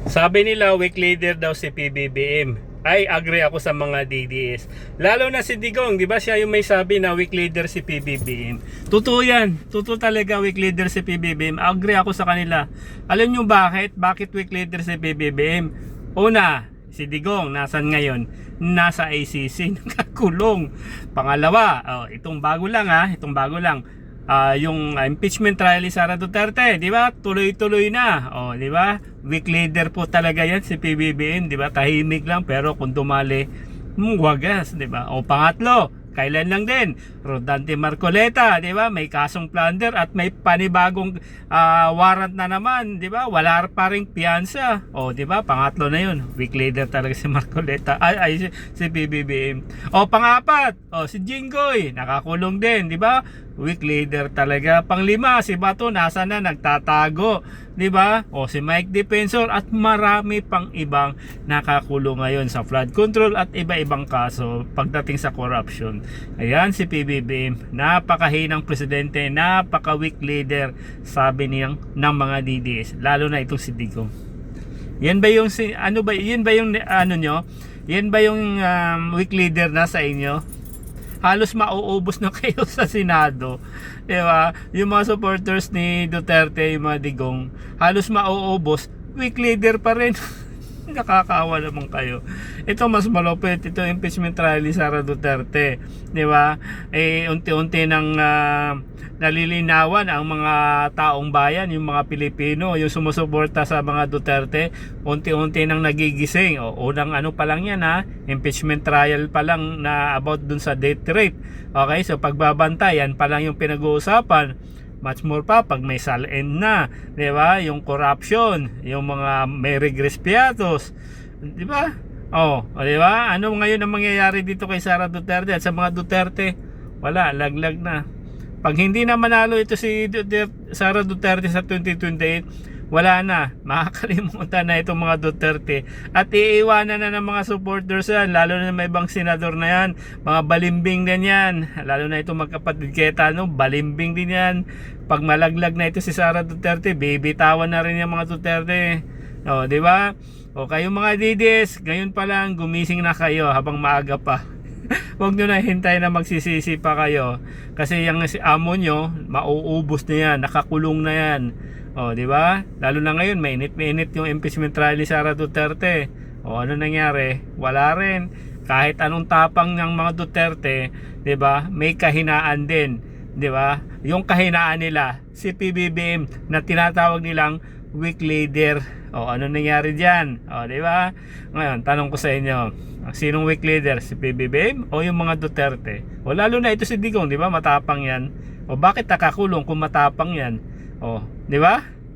Sabi nila weak leader daw si PBBM. Ay, agree ako sa mga DDS. Lalo na si Digong, di ba siya yung may sabi na weak leader si PBBM. Totoo yan. Totoo talaga weak leader si PBBM. Agree ako sa kanila. Alam nyo bakit? Bakit weak leader si PBBM? Una, si Digong, nasan ngayon? Nasa ICC, nakakulong. Pangalawa, itong bago lang itong bago lang. Yung impeachment trial ni Sara Duterte, di ba? Tuloy-tuloy na. Di ba? Weak leader po talaga yan si PBBM, di ba? Tahimik lang pero kung tumali, wagas, di ba? Pangatlo, kailan lang din, Rodante Marcoleta, di ba? May kasong plunder at may panibagong warrant na naman, di ba? Wala pa ring piyansa. Di ba? Pangatlo na 'yun. Weak leader talaga si Marcoleta. Si PBBM. Pangapat, si Jinggoy, nakakulong din, di ba? Weak leader talaga. Panglima, si Bato nasa na, nagtatago, di ba? Si Mike Defensor at marami pang ibang nakakulong ngayon sa flood control at iba-ibang kaso pagdating sa corruption. Ayan si PBBM, napakahinang presidente, napaka-weak leader, sabi niyang ng mga DDS, lalo na itong si Digong. Yan ba yung nyo? Yan ba yung weak leader na sa inyo? Halos mauubos na kayo sa Senado, di ba? Yung mga supporters ni Duterte, yung mga Digong, halos mauubos, weak leader pa rin. Nakakaawa naman kayo. Ito mas malupit, ito impeachment trial ni Sara Duterte, di ba? Unti-unti nang nalilinawan ang mga taong bayan, yung mga Pilipino, yung sumusuporta sa mga Duterte, unti-unti nang nagigising. Unang pa lang yan impeachment trial pa lang na about dun sa death rate. Okay, so pagbabantay, yan pa lang yung pinag-uusapan. Much more pa pag may SALN na, di ba? Yung corruption, yung mga may regress piatos, di ba? Di ba? Ano ngayon ang mangyayari dito kay Sara Duterte at sa mga Duterte? Wala, laglag na. Pag hindi na manalo ito si Sara Duterte sa 2028, wala na, makakalimutan na itong mga Duterte at iiwanan na ng mga supporters yan, lalo na may ibang senador na yan, mga balimbing din yan, lalo na itong magkapatid Keta, balimbing din yan. Pag malaglag na ito si Sara Duterte, bibitawan na rin yung mga Duterte, di ba? Kayong mga DDS, ngayon pa lang gumising na kayo habang maaga pa. Huwag nyo na hintay na magsisisi pa kayo, kasi yung si amo nyo mauubos na yan, nakakulong na yan. Di ba? Lalo na ngayon, mainit yung impeachment trial ni Sara Duterte. Ano nangyari? Wala rin. Kahit anong tapang ng mga Duterte, di ba? May kahinaan din, di ba? Yung kahinaan nila, si PBBM na tinatawag nilang weak leader. Ano nangyari diyan? Di ba? Ngayon, tanong ko sa inyo, sinong weak leader? Si PBBM o yung mga Duterte? Lalo na ito si Digong, di ba? Matapang yan. Bakit nakakulong kung matapang yan? Di ba?